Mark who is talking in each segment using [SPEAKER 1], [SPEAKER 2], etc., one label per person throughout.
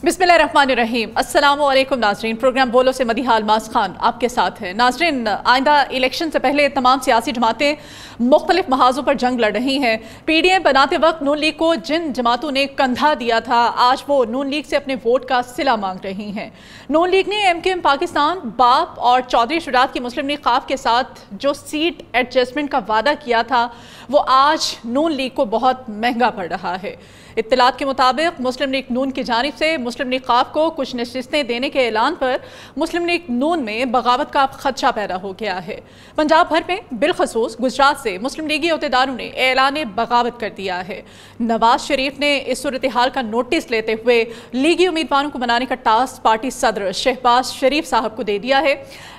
[SPEAKER 1] बिस्मिल्लाहिर्रहमानिर्रहीम। अस्सलामु अलैकुम नाज़रीन। प्रोग्राम बोलो से मदीहा अलमास खान आपके साथ है। नाज़रीन, आइंदा इलेक्शन से पहले तमाम सियासी जमातें मुख्तलिफ महाजों पर जंग लड़ रही हैं। पीडीएम बनाते वक्त नून लीग को जिन जमातों ने कंधा दिया था, आज वो नून लीग से अपने वोट का सिला मांग रही हैं। नून लीग ने एमकेएम पाकिस्तान, बाप और चौधरी शुजात की मुस्लिम लीग ख़ाफ के साथ जो सीट एडजस्टमेंट का वादा किया था, वो आज नून लीग को बहुत महंगा पड़ रहा है। इत्तलात के मुताबिक मुस्लिम लीग नून की जानिब से मुस्लिम लीग ख़ाफ को कुछ नशिस्तें देने के ऐलान पर मुस्लिम लीग नून में बगावत का खदशा पैदा हो गया है। पंजाब भर में बिलखसूस गुजरात से मुस्लिम लीगी अहदेदारों ने ऐलान बगावत कर दिया है। नवाज शरीफ ने इस सूरत हाल का नोटिस लेते हुए लीगी उम्मीदवारों को बनाने का टास्क पार्टी सदर शहबाज शरीफ साहब को दे दिया है,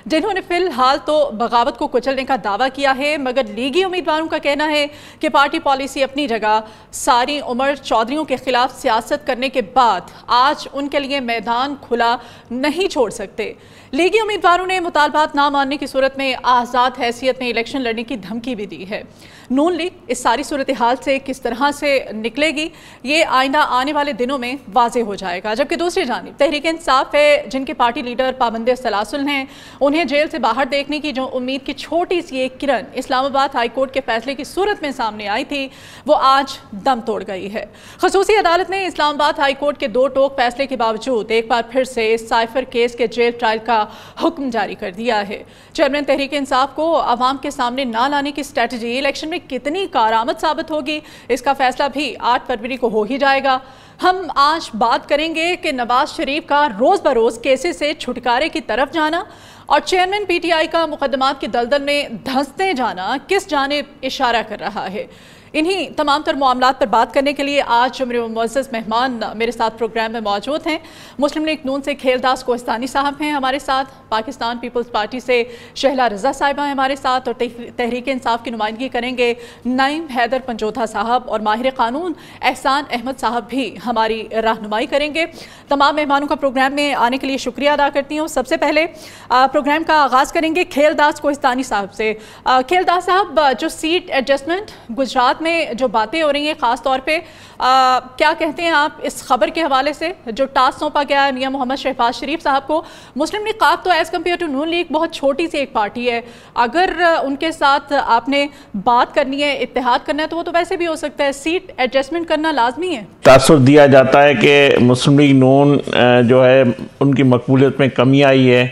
[SPEAKER 1] जिन्होंने फिलहाल तो बगावत को कुचलने का दावा किया है, मगर लीगी उम्मीदवारों का कहना है कि पार्टी पॉलिसी अपनी जगह, सारी उम्र चौधरियों के खिलाफ सियासत करने के बाद आज उनके लिए मैदान खुला नहीं छोड़ सकते। लीगी उम्मीदवारों ने मुतालबात ना मानने की सूरत में आज़ाद हैसियत में इलेक्शन लड़ने की धमकी भी दी है। नून लीग इस सारी सूरत हाल से किस तरह से निकलेगी, ये आइंदा आने वाले दिनों में वाजे हो जाएगा। जबकि दूसरी जानिब तहरीक इंसाफ है, जिनके पार्टी लीडर पाबंद सलासुल हैं, उन्हें जेल से बाहर देखने की जो उम्मीद की छोटी सी एक किरण इस्लामाबाद हाई कोर्ट के फैसले की सूरत में सामने आई थी, वो आज दम तोड़ गई है। खसूसी अदालत ने इस्लामाबाद हाई कोर्ट के दो टोक फैसले के बावजूद एक बार फिर से साइफर केस के जेल ट्रायल का हुक्म जारी कर दिया है। चेयरमैन तहरीक इंसाफ को आवाम के सामने ना लाने की स्ट्रेटजी इलेक्शन में कितनी कारआमद साबित होगी, इसका फैसला भी 8 फरवरी को हो ही जाएगा। हम आज बात करेंगे कि नवाज शरीफ का रोज बरोज केसेस से छुटकारे की तरफ जाना और चेयरमैन पीटीआई का मुकदमात की दलदल में धंसते जाना किस जानिब इशारा कर रहा है। इन्हीं तमाम तर मामलात पर बात करने के लिए आज मेरे मुअज़्ज़ज़ मेहमान मेरे साथ प्रोग्राम में मौजूद हैं। मुस्लिम लीग नून से खेलदास कोहिस्तानी साहब हैं हमारे साथ, पाकिस्तान पीपल्स पार्टी से शहला रज़ा साहिबा हैं हमारे साथ, और तहरीक इंसाफ की नुमाइंदगी करेंगे नईम हैदर पंजोथा साहब, और माहिर कानून एहसान अहमद साहब भी हमारी रहनुमाई करेंगे। तमाम मेहमानों का प्रोग्राम में आने के लिए शुक्रिया अदा करती हूँ। सबसे पहले प्रोग्राम का आगाज़ करेंगे खेलदास कोहिस्तानी साहब से। खेलदास साहब, जो सीट एडजस्टमेंट गुजरात में जो बातें हो रही हैं, ख़ास तौर पे क्या कहते हैं आप इस खबर के हवाले से जो टास्क सौंपा गया है मियां मोहम्मद शहबाज शरीफ साहब को? मुस्लिम लीग ख़ाफ तो as compare to Noon League बहुत छोटी सी एक पार्टी है, अगर उनके साथ आपने बात करनी है, इत्तेहाद करना है, तो वो तो वैसे भी हो सकता है, सीट एडजस्टमेंट करना लाजमी है।
[SPEAKER 2] तासुर दिया जाता है कि मुस्लिम लीग नून जो है उनकी मकबूलियत में कमी आई है।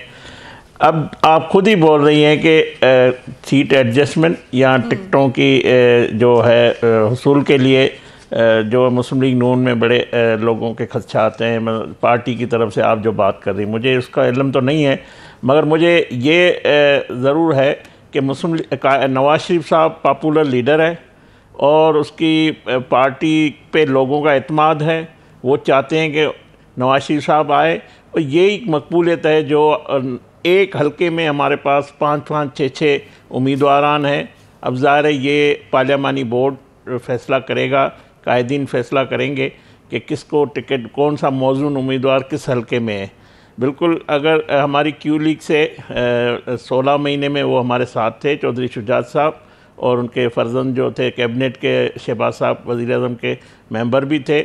[SPEAKER 2] अब आप खुद ही बोल रही हैं कि सीट एडजस्टमेंट या टिकटों की जो है हुसूल के लिए जो मुस्लिम लीग नून में बड़े लोगों के खदशात हैं, पार्टी की तरफ से आप जो बात कर रही हैं, मुझे उसका इल्म तो नहीं है, मगर मुझे ये ज़रूर है कि नवाज शरीफ साहब पॉपुलर लीडर है और उसकी पार्टी पे लोगों का एतमाद है। वो चाहते हैं कि नवाज शरीफ साहब आए, और ये एक मकबूलियत है जो एक हलके में हमारे पास 5-5, 6-6 उम्मीदवारान हैं। अब ज़ाहिर है ये पार्लियामानी बोर्ड फ़ैसला करेगा, कायदीन फ़ैसला करेंगे कि किसको टिकट, कौन सा मौजूद उम्मीदवार किस हलके में है। बिल्कुल, अगर हमारी क्यू लीग से 16 महीने में वो हमारे साथ थे, चौधरी शुजात साहब, और उनके फ़र्जंद जो थे कैबिनेट के शहबाज साहब वज़ीर-ए-आज़म के मेंबर भी थे,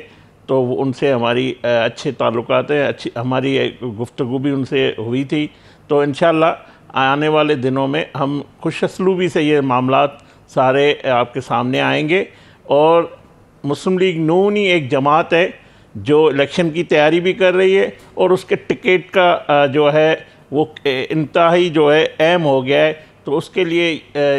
[SPEAKER 2] तो उनसे हमारी अच्छे ताल्लुकात हैं, अच्छी हमारी गुफ्तगू भी उनसे हुई थी। तो इंशाअल्लाह आने वाले दिनों में हम खुशअस्लूबी से ये मामलात सारे आपके सामने आएंगे। और मुस्लिम लीग नून ही एक जमात है जो इलेक्शन की तैयारी भी कर रही है, और उसके टिकट का जो है वो इंतहाई जो है अहम हो गया है। तो उसके लिए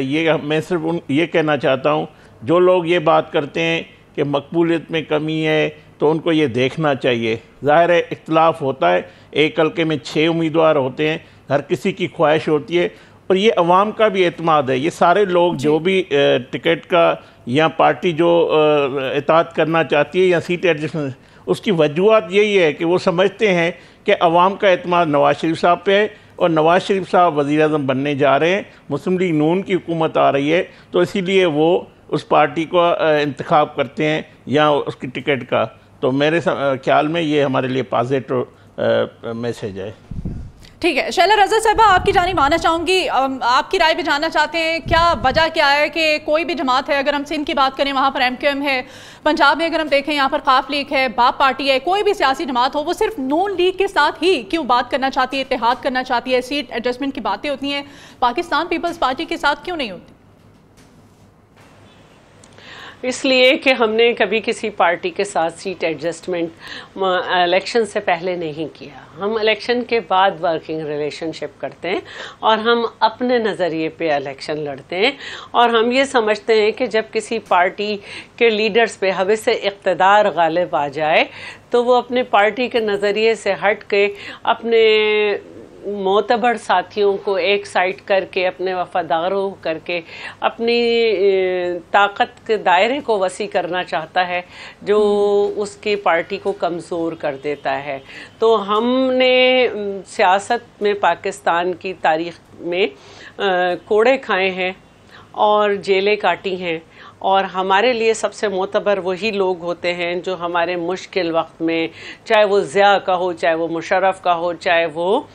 [SPEAKER 2] ये मैं सिर्फ ये कहना चाहता हूँ, जो लोग ये बात करते हैं कि मकबूलियत में कमी है, तो उनको ये देखना चाहिए। ज़ाहिर है इख्तलाफ होता है, एक हल्के में 6 उम्मीदवार होते हैं, हर किसी की ख्वाहिश होती है, और ये अवाम का भी एतमाद है। ये सारे लोग जो भी टिकट का या पार्टी जो इताअत करना चाहती है या सीट एडजस्टमेंट, उसकी वजूहत यही है कि वो समझते हैं कि अवाम का एतमाद नवाज शरीफ साहब पे है, और नवाज शरीफ साहब वज़ीर-ए-आज़म बनने जा रहे हैं, मुस्लिम लीग नून की हुकूमत आ रही है, तो इसीलिए वो उस पार्टी को इंतखाब करते हैं या उसकी टिकट का। तो मेरे ख्याल में ये हमारे लिए पॉजिटिव मैसेज है।
[SPEAKER 1] ठीक है, शैला रज़ा साहबा, आपकी जानी मानना चाहूँगी, आपकी राय भी जानना चाहते हैं, क्या वजह क्या है कि कोई भी जमात है, अगर हम सिंध की बात करें वहाँ पर MQM है, पंजाब में अगर हम देखें यहाँ पर काफ लीग है, बाप पार्टी है, कोई भी सियासी जमात हो, वो सिर्फ नून लीग के साथ ही क्यों बात करना चाहती है, इत्तेहाद करना चाहती है, सीट एडजस्टमेंट की बातें होती हैं, पाकिस्तान पीपल्स पार्टी के साथ क्यों नहीं होती?
[SPEAKER 3] इसलिए कि हमने कभी किसी पार्टी के साथ सीट एडजस्टमेंट इलेक्शन से पहले नहीं किया। हम इलेक्शन के बाद वर्किंग रिलेशनशिप करते हैं और हम अपने नज़रिए पे इलेक्शन लड़ते हैं, और हम ये समझते हैं कि जब किसी पार्टी के लीडर्स पे हवस इक़्तिदार गालिब आ जाए तो वो अपने पार्टी के नज़रिए से हट के अपने मोतबर साथियों को एक साइड करके, अपने वफादारों करके अपनी ताकत के दायरे को वसी करना चाहता है, जो उसकी पार्टी को कमज़ोर कर देता है। तो हमने सियासत में पाकिस्तान की तारीख़ में कोड़े खाए हैं और जेलें काटी हैं, और हमारे लिए सबसे मोतबर वही लोग होते हैं जो हमारे मुश्किल वक्त में, चाहे वो ज़िया का हो, चाहे वो मुशर्रफ का हो, चाहे वो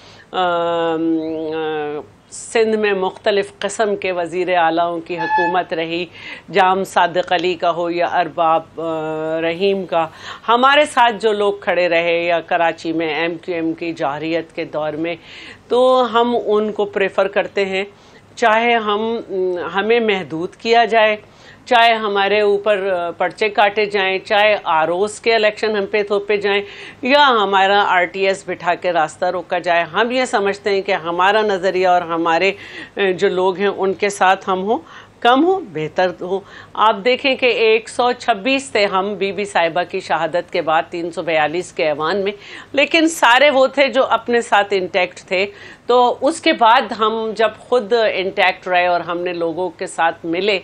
[SPEAKER 3] सिंध में मुख्तलिफ़ क़िस्म के वज़ीर आलाओं की हुकूमत रही, जाम सादिक अली का हो या अरबाब रहीम का, हमारे साथ जो लोग खड़े रहे, या कराची में MQM की जाहिरियत के दौर में, तो हम उनको प्रेफर करते हैं। चाहे हमें महदूद किया जाए, चाहे हमारे ऊपर पर्चे काटे जाएं, चाहे आरोस के इलेक्शन हम पे थोपे जाएं, या हमारा RTS बिठा के रास्ता रोका जाए, हम ये समझते हैं कि हमारा नज़रिया और हमारे जो लोग हैं उनके साथ हम हो, कम हो बेहतर हो। आप देखें कि 126 थे हम बीबी साहिबा की शहादत के बाद 342 के ऐवान में, लेकिन सारे वो थे जो अपने साथ इंटैक्ट थे। तो उसके बाद हम जब खुद इंटैक्ट रहे और हमने लोगों के साथ मिले,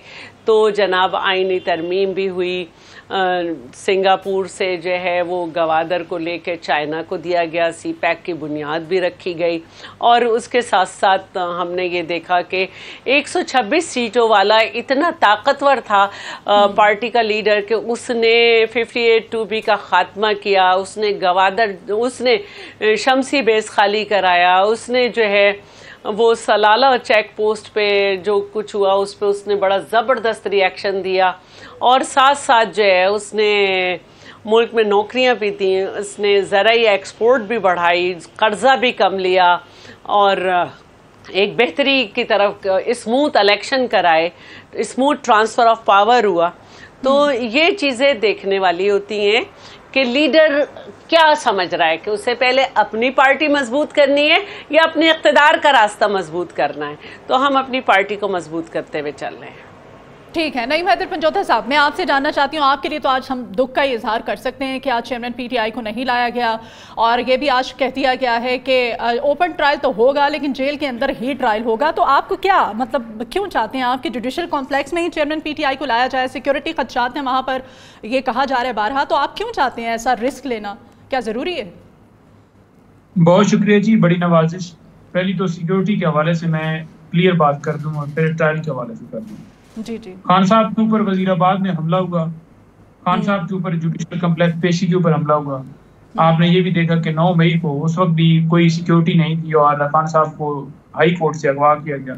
[SPEAKER 3] तो जनाब आईनी तरमीम भी हुई, सिंगापुर से जो है वो गवादर को लेके चाइना को दिया गया, CPEC की बुनियाद भी रखी गई, और उसके साथ साथ हमने ये देखा कि 126 सीटों वाला इतना ताकतवर था पार्टी का लीडर कि उसने 58-2B का ख़ात्मा किया, उसने गवादर, उसने शमसी बेस खाली कराया, उसने जो है वो सलाला चेक पोस्ट पे जो कुछ हुआ उस पे उसने बड़ा ज़बरदस्त रिएक्शन दिया, और साथ साथ जो है उसने मुल्क में नौकरियां भी दी, उसने ज़राई एक्सपोर्ट भी बढ़ाई, कर्जा भी कम लिया, और एक बेहतरी की तरफ स्मूथ इलेक्शन कराए, स्मूथ ट्रांसफ़र ऑफ पावर हुआ। तो ये चीज़ें देखने वाली होती हैं कि लीडर क्या समझ रहा है कि उससे पहले अपनी पार्टी मजबूत करनी है या अपने इक़्तिदार का रास्ता मजबूत करना है। तो हम अपनी पार्टी को मजबूत करते हुए चल रहे हैं।
[SPEAKER 1] ठीक है, नईम हैदर पंजोथा साहब, मैं आपसे जानना चाहती हूँ, आपके लिए तो आज हम दुख का इजहार कर सकते हैं कि आज चेयरमैन PTI को नहीं लाया गया, और ये भी आज कह दिया गया है कि ओपन ट्रायल तो होगा लेकिन जेल के अंदर ही ट्रायल होगा। तो आपको क्या मतलब, क्यों चाहते हैं आपके जुडिशल कॉम्प्लेक्स में ही चेयरमैन PTI को लाया जाए? सिक्योरिटी खदशात हैं वहाँ पर, ये कहा जा रहा है बारहा, तो आप क्यों चाहते हैं ऐसा रिस्क लेना, क्या ज़रूरी है?
[SPEAKER 4] बहुत शुक्रिया जी, बड़ी नवाजिश। पहली तो सिक्योरिटी के हवाले से मैं क्लियर बात कर दूँ और फिर ट्रायल के हवाले से कर दूँ।
[SPEAKER 1] जी जी।
[SPEAKER 4] खान साहब के ऊपर वजीराबाद में हमला हुआ, खान साहब के ऊपर जुडिशल कम्प्लेक्स पेशी के ऊपर हमला हुआ। आपने ये भी देखा कि 9 मई को उस वक्त भी कोई सिक्योरिटी नहीं थी और खान साहब को हाई कोर्ट से अगवा किया गया।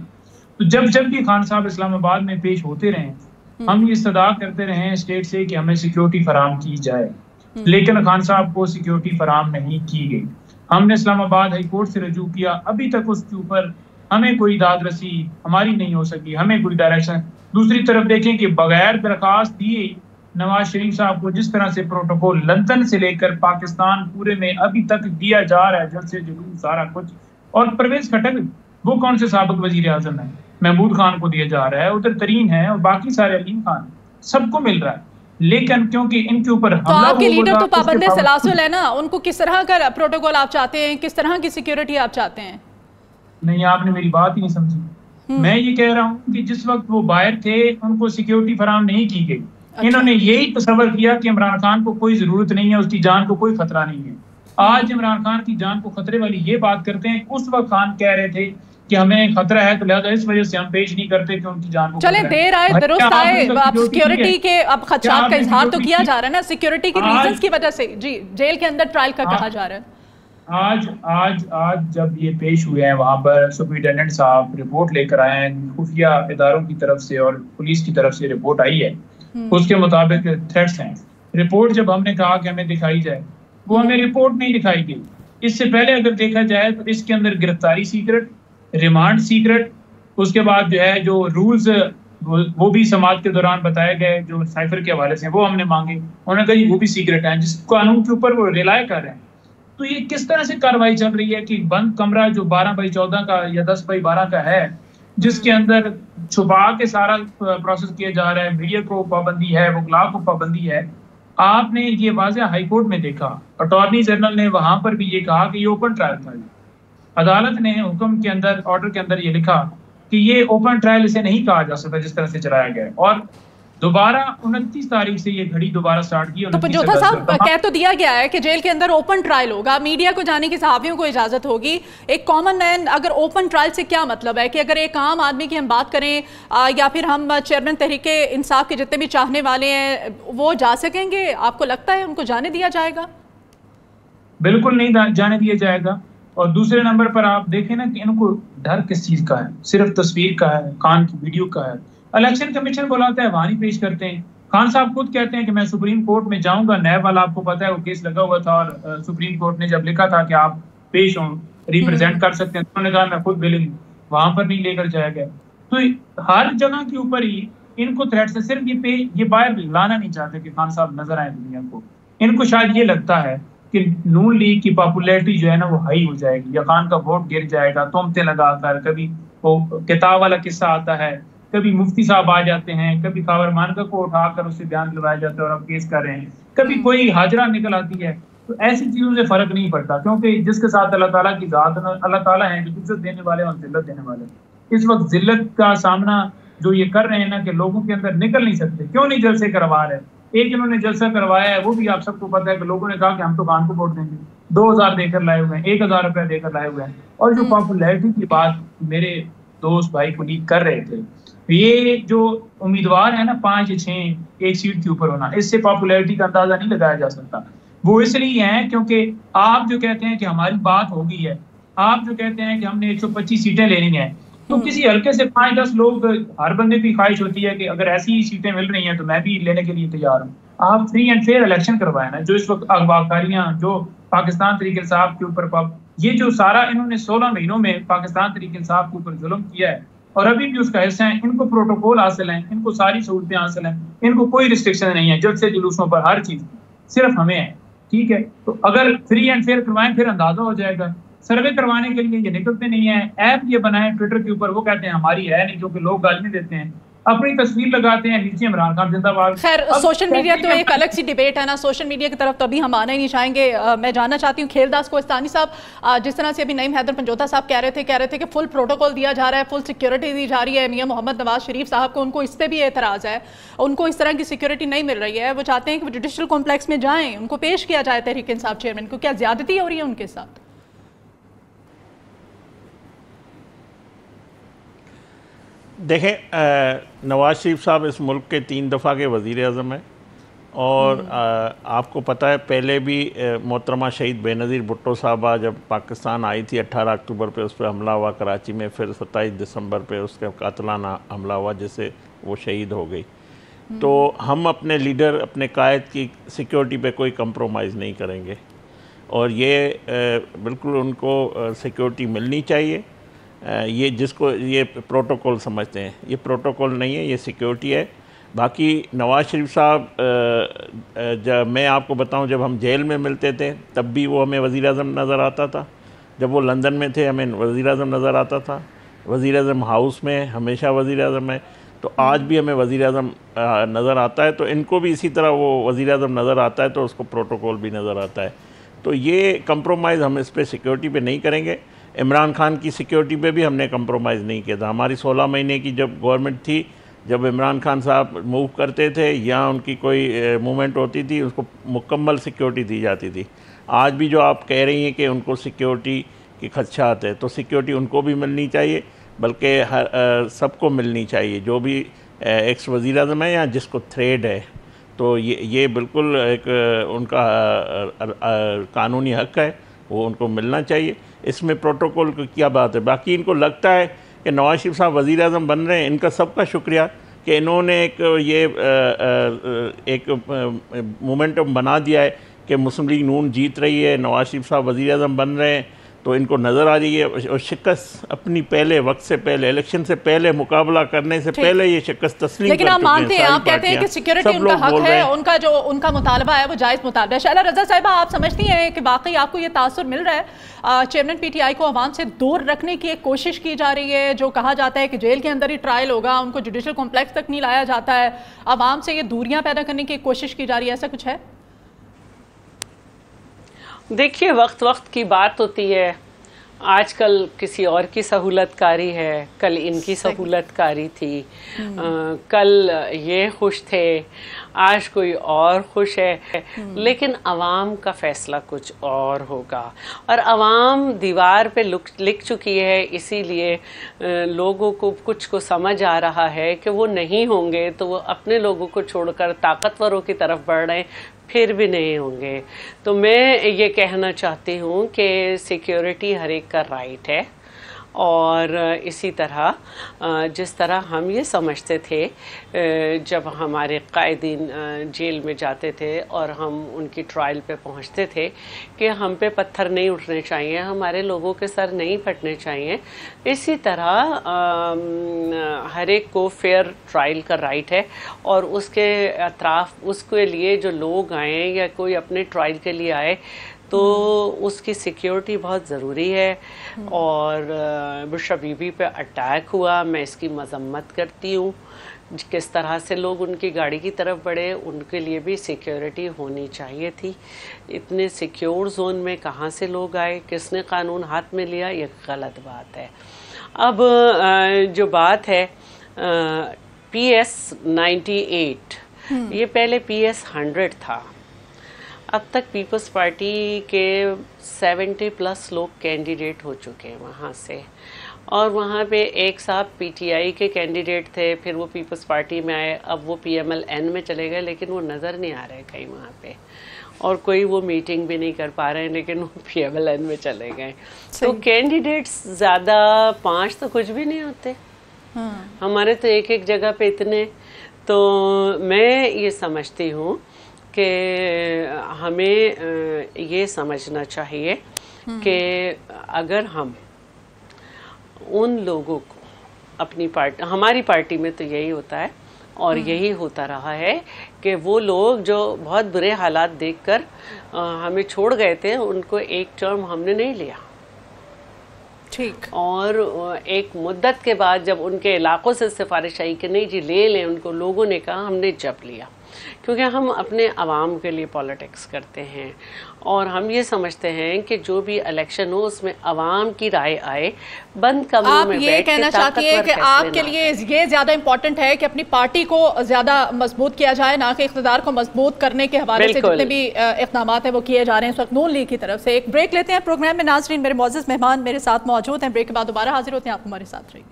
[SPEAKER 4] तो जब भी खान साहब इस्लामाबाद में पेश होते रहे, हम ये इस्तदा करते रहे स्टेट से कि हमें सिक्योरिटी फराम की जाए, लेकिन खान साहब को सिक्योरिटी फराम नहीं की गई। हमने इस्लामाबाद हाई कोर्ट से रजू किया, अभी तक उसके ऊपर हमें कोई दाद रसी हमारी नहीं हो सकी, हमें कोई डायरेक्शन। दूसरी तरफ देखें कि बगैर दरखास्त दिए नवाज शरीफ साहब को जिस तरह से प्रोटोकॉल लंदन से लेकर पाकिस्तान पूरे में अभी तक दिया जा रहा है, जल्द से जुलूस सारा कुछ, और परवेज खटक वो कौन से साबिक वजीर आजम है, महमूद खान को दिया जा रहा है, उधर तरीन है, और बाकी सारे अलीम खान, सबको मिल रहा है। लेकिन क्योंकि इनके ऊपर
[SPEAKER 1] तो आपके लीडर तो पाबंद सलासुल है ना, उनको किस तरह का प्रोटोकॉल आप चाहते हैं, किस तरह की सिक्योरिटी आप चाहते हैं? नहीं,
[SPEAKER 4] आपने मेरी बात ही नहीं समझी। मैं ये कह रहा हूँ कि जिस वक्त वो बाहर थे उनको सिक्योरिटी फराम नहीं की गई। अच्छा। इन्होंने यही तस्वर किया कि इमरान खान को कोई जरूरत नहीं है, उसकी जान को कोई खतरा नहीं है। आज इमरान खान की जान को खतरे वाली ये बात करते हैं, उस वक्त खान कह रहे थे कि हमें खतरा है, तो लिहाजा इस वजह से हम पेश नहीं करते कि उनकी जान को।
[SPEAKER 1] चले देर आए दुरुस्त आए, अब सिक्योरिटी के अब खदशात का इजहार तो किया जा रहा है ना, सिक्योरिटी के रीजंस की वजह से। जी, जेल के अंदर ट्रायल का कहा जा रहा है।
[SPEAKER 4] आज आज आज जब ये पेश हुए हैं वहाँ पर सुपरिटेंडेंट साहब रिपोर्ट लेकर आए हैं, खुफिया इदारों की तरफ से और पुलिस की तरफ से रिपोर्ट आई है, उसके मुताबिक थ्रेट्स हैं। रिपोर्ट जब हमने कहा कि हमें दिखाई जाए, वो हमें रिपोर्ट नहीं दिखाई गई। इससे पहले अगर देखा जाए तो इसके अंदर गिरफ्तारी सीक्रेट, रिमांड सीक्रेट, उसके बाद जो है जो रूल्स वो भी समाज के दौरान बताए गए जो साइफर के हवाले से वो हमने मांगे, उन्होंने कहा वो भी सीक्रेट है, जिस कानून के ऊपर वो रिलाय कर रहे हैं। तो ये किस तरह से कार्रवाई चल रही है कि बंद कमरा जो 12x14 का या 10x12 का है, जिसके अंदर छुपा के सारा प्रोसेस किया जा रहा है, मीडिया को पाबंदी है, वकला को पाबंदी है। आपने ये वाज़ेह हाई कोर्ट में देखा, अटॉर्नी जनरल ने वहां पर भी ये कहा कि ये ओपन ट्रायल था। अदालत ने हुक्म के अंदर, ऑर्डर के अंदर ये लिखा कि ये ओपन ट्रायल इसे नहीं कहा जा सकता जिस तरह से चलाया गया है। और दोबारा 29 तारीख से ये घड़ी दोबारा स्टार्ट की।
[SPEAKER 1] तो पंजोथा साहब कह तो दिया गया है कि जेल के अंदर ओपन ट्रायल होगा, मीडिया को जाने की सहाफ़ियों को इजाजत होगी। एक कॉमन मैन, अगर ओपन ट्रायल से क्या मतलब है कि अगर एक आम आदमी की हम बात करें या फिर हम चेयरमैन तहरीके इंसाफ के जितने भी चाहने वाले हैं वो जा सकेंगे? आपको लगता है उनको जाने दिया जाएगा?
[SPEAKER 4] बिल्कुल नहीं जाने दिया जाएगा। और दूसरे नंबर पर आप देखें ना कि इनको डर किस चीज का है, सिर्फ तस्वीर का है, खान की वीडियो का है। इलेक्शन कमीशन बुलाता है, वहां नहीं पेश करते हैं। खान साहब खुद कहते हैं कि मैं सुप्रीम कोर्ट में जाऊंगा, नैब वाला आपको पता है वो केस लगा हुआ था और सुप्रीम कोर्ट ने जब लिखा था कि आप पेश हों, रिप्रेजेंट कर सकते हैं, तो उन्होंने कहा मैं खुद विलिंग, वहां पर नहीं लेकर जाया गया। तो हर जगह के ऊपर ही इनको थ्रेट से, सिर्फ ये बाहर लाना नहीं चाहते कि खान साहब नजर आए दुनिया को। इनको शायद ये लगता है कि नून लीग की पॉपुलैरिटी जो है ना वो हाई हो जाएगी या खान का वोट गिर जाएगा, तोमते लगाकर। कभी वो किताब वाला किस्सा आता है, कभी मुफ्ती साहब आ जाते हैं, कभी खावर मानका को उठाकर उससे बयान दिलवाया जाता है और अब केस कर रहे हैं, कभी कोई हाजरा निकल आती है। तो ऐसी चीजों से फर्क नहीं पड़ता, क्योंकि जिसके साथ अल्लाह ताला की जात, अल्लाह ताला है जो इज्जत देने वाले और जिल्लत देने वाले। इस वक्त जिल्लत का सामना जो ये कर रहे हैं ना कि लोगों के अंदर निकल नहीं सकते, क्यों नहीं जलसे करवा रहे। एक इन्होंने जलसा करवाया है, वो भी आप सबको पता है कि लोगों ने कहा कि हम तो खान को वोट देंगे, 2000 देकर लाए हुए हैं, 1000 रुपया देकर लाए हुए हैं। और जो पॉपुलैरिटी की बात मेरे दोस्त भाई कुलीग कर रहे थे, ये जो उम्मीदवार है ना 5 या 6 एक सीट के ऊपर होना, इससे पॉपुलैरिटी का अंदाजा नहीं लगाया जा सकता। वो इसलिए है क्योंकि आप जो कहते हैं कि हमारी बात हो गई है, आप जो कहते हैं कि हमने 125 सीटें लेनी है, तो किसी हल्के से 5-10 लोग, हर बंदे की ख्वाहिश होती है कि अगर ऐसी ही सीटें मिल रही हैं तो मैं भी लेने के लिए तैयार हूँ। आप फ्री एंड फेयर इलेक्शन करवाए ना। जो इस वक्त अगवाकारियां जो पाकिस्तान तहरीक इंसाफ के ऊपर, ये जो सारा इन्होंने 16 महीनों में पाकिस्तान तहरीक इंसाफ के ऊपर जुल्म किया है और अभी भी उसका हिस्सा है, इनको प्रोटोकॉल हासिल है, इनको सारी सहूलतें हासिल हैं, इनको कोई रिस्ट्रिक्शन नहीं है, जलसे जुलूसों पर हर चीज सिर्फ हमें है। ठीक है, तो अगर फ्री एंड फेयर करवाएं फिर अंदाजा हो जाएगा। सर्वे करवाने के लिए ये निकलते नहीं है, ऐप ये बनाए ट्विटर के ऊपर, वो कहते हैं हमारी है नहीं, क्योंकि लोग गाली देते हैं, अपनी तस्वीर लगाते हैं, नीचे इमरान खान जिंदाबाद।
[SPEAKER 1] खैर सोशल मीडिया तो एक अलग सी डिबेट है ना, सोशल मीडिया की तरफ तो अभी हम आना ही नहीं चाहेंगे। मैं जानना चाहती हूँ खेलदास कोहिस्तानी साहब, जिस तरह से अभी नईम हैदर पंजोथा साहब कह रहे थे कि फुल प्रोटोकॉल दिया जा रहा है, फुल सिक्योरिटी दी जा रही है मियां मोहम्मद नवाज शरीफ साहब को, उनको इस पर भी एतराज़ है, उनको इस तरह की सिक्योरिटी नहीं मिल रही है, वो चाहते हैं कि वो जुडिशल कॉम्प्लेक्स में जाएँ, उनको पेश किया जाए तहरीक इंसाफ चेयरमैन को। क्या ज्यादती हो रही है उनके साथ?
[SPEAKER 2] देखें, नवाज शरीफ साहब इस मुल्क के 3 दफ़ा के वज़ीर आज़म हैं और आपको पता है पहले भी मोहतरमा शहीद बेनज़ीर भुट्टो साहबा जब पाकिस्तान आई थी 18 अक्टूबर पे उस पर हमला हुआ कराची में, फिर 27 दिसंबर पे उसका कातलाना हमला हुआ जिससे वो शहीद हो गई। तो हम अपने लीडर, अपने कायद की सिक्योरिटी पे कोई कंप्रोमाइज़ नहीं करेंगे और ये बिल्कुल उनको सिक्योरिटी मिलनी चाहिए। ये जिसको ये प्रोटोकॉल समझते हैं, ये प्रोटोकॉल नहीं है, ये सिक्योरिटी है। बाकी नवाज़ शरीफ साहब, जब मैं आपको बताऊं, जब हम जेल में मिलते थे तब भी वो हमें वज़ीर आज़म नज़र आता था, जब वो लंदन में थे हमें वज़ीर आज़म नज़र आता था, वज़ीर आज़म हाउस में हमेशा वज़ीर आज़म है, तो आज भी हमें वज़ीर आज़म नज़र आता है, तो इनको भी इसी तरह वो वज़ीर आज़म नज़र आता है तो उसको प्रोटोकॉल भी नज़र आता है। तो ये कंप्रोमाइज़ हम इस पर सिक्योरिटी पे नहीं करेंगे। इमरान खान की सिक्योरिटी पे भी हमने कंप्रोमाइज़ नहीं किया था। हमारी 16 महीने की जब गवर्नमेंट थी, जब इमरान खान साहब मूव करते थे या उनकी कोई मूवमेंट होती थी, उसको मुकम्मल सिक्योरिटी दी जाती थी। आज भी जो आप कह रही हैं कि उनको सिक्योरिटी के खदशात है, तो सिक्योरिटी उनको भी मिलनी चाहिए, बल्कि सबको मिलनी चाहिए, जो भी एक्स वज़ीर आज़म है या जिसको थ्रेड है। तो ये बिल्कुल एक उनका कानूनी हक़ है वो उनको मिलना चाहिए। इसमें प्रोटोकॉल की क्या बात है। बाकी इनको लगता है कि नवाज शरीफ साहब वज़ीर आज़म बन रहे हैं, इनका सबका शुक्रिया कि इन्होंने एक मोमेंटम बना दिया है कि मुस्लिम लीग नून जीत रही है, नवाज शरीफ साहब वज़ीर आज़म बन रहे हैं, तो इनको नज़र आ रही है। और शिकस्त अपनी पहले वक्त से पहले, इलेक्शन से पहले, मुकाबला करने से पहले ये शिकस्त तस्लीम
[SPEAKER 1] लेकिन आप मानते हैं, आप कहते हैं कि सिक्योरिटी उनका हक है, उनका जो उनका मुतालबा है वो जायज़ मुतालबा है। शैला रज़ा साहिबा, आप समझती हैं कि वाकई आपको ये तासुर मिल रहा है चेयरमैन PTI को अवाम से दूर रखने की एक कोशिश की जा रही है? जो कहा जाता है कि जेल के अंदर ही ट्रायल होगा, उनको जुडिशल कॉम्प्लेक्स तक नहीं लाया जाता है, अवाम से ये दूरियां पैदा करने की कोशिश की जा रही है, ऐसा कुछ है?
[SPEAKER 3] देखिए, वक्त वक्त की बात होती है। आजकल किसी और की सहूलतकारी है, कल इनकी सहूलतकारी थी, कल ये खुश थे, आज कोई और खुश है, लेकिन अवाम का फैसला कुछ और होगा। और अवाम दीवार पे लिख चुकी है, इसीलिए लोगों को कुछ को समझ आ रहा है कि वो नहीं होंगे तो वो अपने लोगों को छोड़कर ताकतवरों की तरफ बढ़ रहे हैं, फिर भी नहीं होंगे। तो मैं ये कहना चाहती हूँ कि सिक्योरिटी हर एक का राइट है, और इसी तरह जिस तरह हम ये समझते थे जब हमारे कायदीन जेल में जाते थे और हम उनकी ट्रायल पे पहुंचते थे कि हम पे पत्थर नहीं उठने चाहिए, हमारे लोगों के सर नहीं फटने चाहिए, इसी तरह हर एक को फेयर ट्रायल का राइट है। और उसके अतराफ उसके लिए जो लोग आए या कोई अपने ट्रायल के लिए आए तो उसकी सिक्योरिटी बहुत ज़रूरी है। और बुशरा बीबी पे अटैक हुआ, मैं इसकी मजम्मत करती हूँ। किस तरह से लोग उनकी गाड़ी की तरफ बढ़े, उनके लिए भी सिक्योरिटी होनी चाहिए थी। इतने सिक्योर जोन में कहाँ से लोग आए, किसने कानून हाथ में लिया, ये गलत बात है। अब जो बात है PS 98, ये पहले PS 100 था। अब तक पीपल्स पार्टी के 70+ लोग कैंडिडेट हो चुके हैं वहाँ से, और वहाँ पे एक साहब PTI के कैंडिडेट थे, फिर वो पीपल्स पार्टी में आए, अब वो PMLN में चले गए, लेकिन वो नज़र नहीं आ रहे कहीं वहाँ पे, और कोई वो मीटिंग भी नहीं कर पा रहे हैं, लेकिन वो PMLN में चले गए। तो कैंडिडेट्स ज़्यादा 5 तो कुछ भी नहीं होते, हमारे तो एक एक जगह पे इतने। तो मैं ये समझती हूँ कि हमें ये समझना चाहिए कि अगर हम उन लोगों को अपनी पार्टी, हमारी पार्टी में तो यही होता है और यही होता रहा है कि वो लोग जो बहुत बुरे हालात देखकर हमें छोड़ गए थे, उनको एक टर्म हमने नहीं लिया।
[SPEAKER 1] ठीक।
[SPEAKER 3] और एक मुद्दत के बाद जब उनके इलाकों से सिफारिश आई कि नहीं जी ले लें उनको, लोगों ने कहा हमने जब लिया, क्योंकि हम अपने आवाम के लिए पॉलिटिक्स करते हैं और हम ये समझते हैं कि जो भी इलेक्शन हो उसमें आवाम की राय आए। बंद कमरों में बैठ के, आप ये कहना चाहती हैं कि
[SPEAKER 1] आपके लिए ये ज़्यादा इम्पोर्टेंट है कि अपनी पार्टी को ज़्यादा मजबूत किया जाए, ना कि इक़्तिदार को मजबूत करने के हवाले से जितने भी इक़दाम है वो किए जा रहे हैं इस वक्त नून लीग की तरफ से। एक ब्रेक लेते हैं प्रोग्राम में। नाज़रीन, मेरे मौजूद मेहमान मेरे साथ मौजूद हैं, ब्रेक के बाद दोबारा हाजिर होते हैं, आप हमारे साथ रहिए।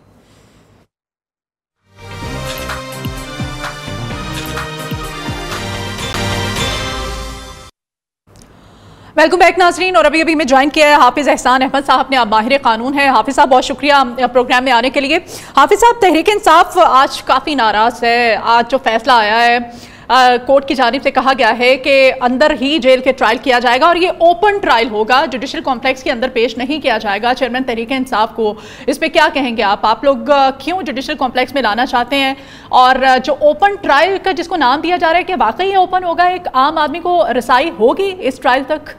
[SPEAKER 1] वेलकम बैक नाजरीन। और अभी मैं ज्वाइन किया है हाफिज़ एहसान अहमद साहब ने, आप माहिर कानून हैं। हाफिज़ साहब बहुत शुक्रिया प्रोग्राम में आने के लिए। हाफिज़ साहब, तहरीक इंसाफ आज काफ़ी नाराज़ है। आज जो फैसला आया है कोर्ट की जानिब से कहा गया है कि अंदर ही जेल के ट्रायल किया जाएगा और ये ओपन ट्रायल होगा, जुडिशल कॉम्प्लेक्स के अंदर पेश नहीं किया जाएगा। चेयरमैन तहरीक इंसाफ को इस पर क्या कहेंगे आप लोग क्यों जुडिशल कॉम्प्लेक्स में लाना चाहते हैं? और जो ओपन ट्रायल का जिसको नाम दिया जा रहा है, कि वाकई ओपन होगा, एक आम आदमी को रसाई होगी इस ट्रायल तक?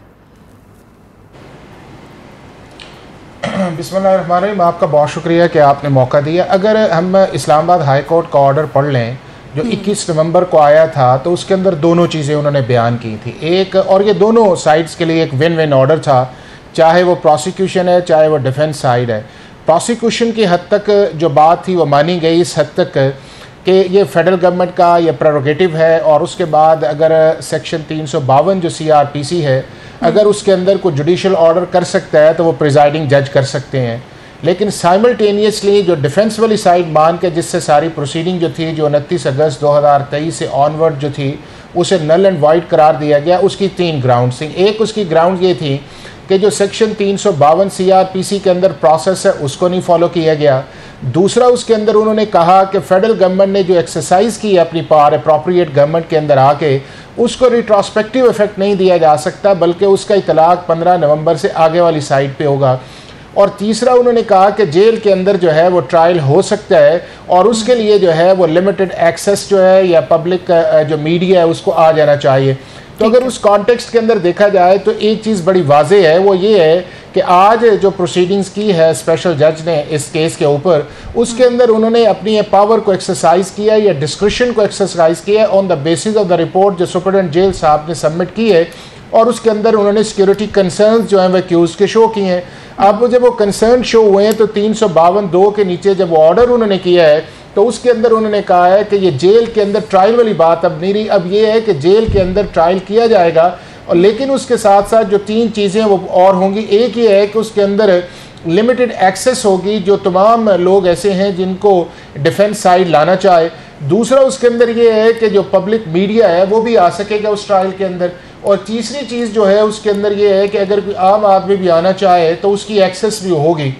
[SPEAKER 5] बिस्मिल्लाहिर्रहमानिर्रहीम, आपका बहुत शुक्रिया कि आपने मौका दिया। अगर हम इस्लामाबाद हाई कोर्ट का ऑर्डर पढ़ लें जो 21 नवंबर को आया था, तो उसके अंदर दोनों चीज़ें उन्होंने बयान की थी। एक, और ये दोनों साइड्स के लिए एक विन विन ऑर्डर था, चाहे वो प्रोसिक्यूशन है चाहे वो डिफेंस साइड है। प्रोसिक्यूशन की हद तक जो बात थी वो मानी गई, इस हद तक कि ये फेडरल गवर्नमेंट का ये प्रेरोगेटिव है, और उसके बाद अगर सेक्शन 352 जो CRPC है, अगर उसके अंदर कोई जुडिशल ऑर्डर कर सकता है तो वो प्रिजाइडिंग जज कर सकते हैं। लेकिन साइमल्टेनियसली जो डिफेंस वाली साइड मान के जिससे सारी प्रोसीडिंग जो थी, जो 29 अगस्त 2023 से ऑनवर्ड जो थी, उसे नल एंड वाइड करार दिया गया। उसकी 3 ग्राउंड थी। एक उसकी ग्राउंड ये थी कि जो सेक्शन 352 CRPC के अंदर प्रोसेस है उसको नहीं फॉलो किया गया। दूसरा उसके अंदर उन्होंने कहा कि फेडरल गवर्नमेंट ने जो एक्सरसाइज की है अपनी पावर अप्रोप्रिएट गवर्नमेंट के अंदर आके उसको रिट्रोस्पेक्टिव इफेक्ट नहीं दिया जा सकता, बल्कि उसका इतलाक 15 नवंबर से आगे वाली साइड पे होगा। और तीसरा उन्होंने कहा कि जेल के अंदर जो है वो ट्रायल हो सकता है और उसके लिए जो है वो लिमिटेड एक्सेस जो है या पब्लिक जो मीडिया है उसको आ जाना चाहिए। तो अगर उस कॉन्टेक्स्ट के अंदर देखा जाए तो एक चीज़ बड़ी वाज़ेह है, वो ये है कि आज जो प्रोसीडिंग्स की है स्पेशल जज ने इस केस के ऊपर, उसके अंदर उन्होंने अपनी पावर को एक्सरसाइज किया या डिस्क्रिशन को एक्सरसाइज किया on the basis of the report जो सुपरिटेंडेंट जेल साहब ने सबमिट की है, और उसके अंदर उन्होंने सिक्योरिटी कंसर्न्स जो हैं वह एक्यूज के शो किए हैं। अब जब वो कंसर्न शो हुए हैं तो 352 के नीचे जब वो ऑर्डर उन्होंने किया है तो उसके अंदर उन्होंने कहा है कि ये जेल के अंदर ट्रायल वाली बात अब नहीं रही, अब ये है कि जेल के अंदर ट्रायल किया जाएगा, और लेकिन उसके साथ साथ जो 3 चीज़ें वो और होंगी। एक ये है कि उसके अंदर लिमिटेड एक्सेस होगी जो तमाम लोग ऐसे हैं जिनको डिफेंस साइड लाना चाहे। दूसरा उसके अंदर ये है कि जो पब्लिक मीडिया है वो भी आ सकेगा उस ट्रायल के अंदर। और तीसरी चीज़ जो है उसके अंदर ये है कि अगर कोई आम आदमी भी आना चाहे तो उसकी एक्सेस भी होगी।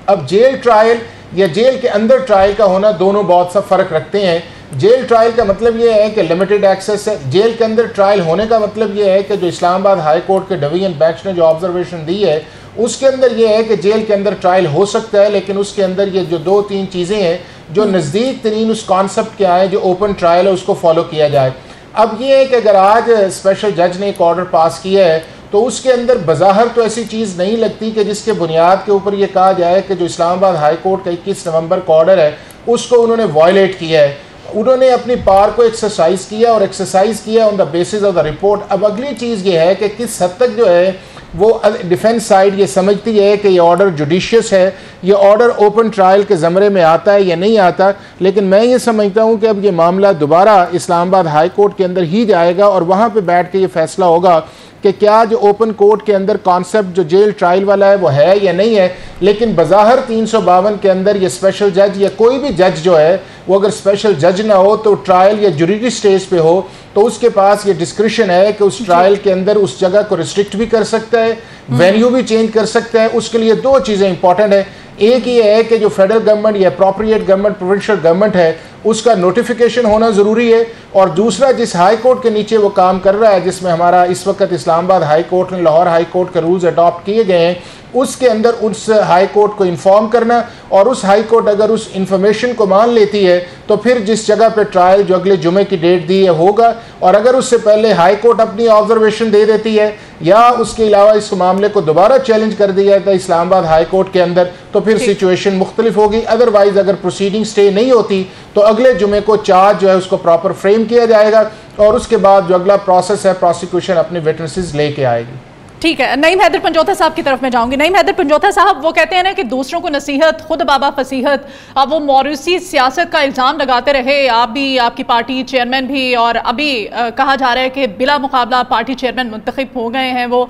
[SPEAKER 5] अब जेल ट्रायल या जेल के अंदर ट्रायल का होना दोनों बहुत सा फ़र्क रखते हैं। जेल ट्रायल का मतलब ये है कि लिमिटेड एक्सेस है। जेल के अंदर ट्रायल होने का मतलब ये है कि जो इस्लामाबाद हाई कोर्ट के डिवीजन बेंच ने जो ऑब्जर्वेशन दी है उसके अंदर ये है कि जेल के अंदर ट्रायल हो सकता है, लेकिन उसके अंदर ये जो 2-3 चीज़ें हैं जो नज़दीक तरीन उस कॉन्सेप्ट के आए जो ओपन ट्रायल है उसको फॉलो किया जाए। अब ये है कि अगर आज स्पेशल जज ने एक ऑर्डर पास किया है तो उसके अंदर बज़ाहिर तो ऐसी चीज़ नहीं लगती कि जिसके बुनियाद के ऊपर ये कहा जाए कि जो इस्लामाबाद हाई कोर्ट का 21 नवंबर का ऑर्डर है उसको उन्होंने वायलेट किया है। उन्होंने अपनी पावर को एक्सरसाइज किया और एक्सरसाइज किया on the basis of the report. अब अगली चीज़ ये है कि किस हद तक जो है वो डिफेंस साइड ये समझती है कि ये ऑर्डर जुडिशियस है, ये ऑर्डर ओपन ट्रायल के ज़मरे में आता है या नहीं आता। लेकिन मैं ये समझता हूँ कि अब ये मामला दोबारा इस्लामाबाद हाई कोर्ट के अंदर ही जाएगा और वहाँ पे बैठ के ये फैसला होगा कि क्या जो ओपन कोर्ट के अंदर कॉन्सेप्ट जो जेल ट्रायल वाला है वो है या नहीं है। लेकिन बज़ाहिर 352 के अंदर ये स्पेशल जज या कोई भी जज जो है वो अगर स्पेशल जज ना हो तो ट्रायल या जुडिशरी स्टेज पे हो तो उसके पास ये डिस्क्रिशन है कि उस ट्रायल के अंदर उस जगह को रिस्ट्रिक्ट भी कर सकता है, वेन्यू भी चेंज कर सकता है। उसके लिए 2 चीज़ें इंपॉर्टेंट है। एक ये है कि जो फेडरल गवर्नमेंट या अप्रोप्रिएट गवर्नमेंट प्रोविंशियल गवर्नमेंट है उसका नोटिफिकेशन होना ज़रूरी है, और दूसरा जिस हाई कोर्ट के नीचे वो काम कर रहा है जिसमें हमारा इस वक्त इस्लामाबाद हाई कोर्ट ने लाहौर हाई कोर्ट के रूल्स अडॉप्ट किए गए हैं उसके अंदर उस हाई कोर्ट को इन्फॉर्म करना, और उस हाई कोर्ट अगर उस इंफॉर्मेशन को मान लेती है तो फिर जिस जगह पे ट्रायल जो अगले जुमे की डेट दी है होगा, और अगर उससे पहले हाई कोर्ट अपनी ऑब्जर्वेशन दे देती है या उसके अलावा इस मामले को दोबारा चैलेंज कर दिया जाता है इस्लामाबाद हाई कोर्ट के अंदर तो फिर सिचुएशन मुख्तलिफ होगी। अदरवाइज अगर प्रोसीडिंग स्टे नहीं होती तो अगले जुमे को चार्ज जो है उसको प्रॉपर फ्रेम किया जाएगा और उसके बाद जो अगला प्रोसेस है प्रोसिक्यूशन अपने विटनेसेस लेके आएगी।
[SPEAKER 1] ठीक है, नईम हैदर पंजोथा साहब की तरफ मैं जाऊंगी। नईम हैदर पंजोथा साहब, वो कहते हैं ना कि दूसरों को नसीहत खुद बाबा फसीहत, अब वो मौरूसी सियासत का इल्ज़ाम लगाते रहे, आप भी, आपकी पार्टी चेयरमैन भी, और अभी कहा जा रहा है कि बिला मुकाबला पार्टी चेयरमैन मुंतखब हो गए हैं वो,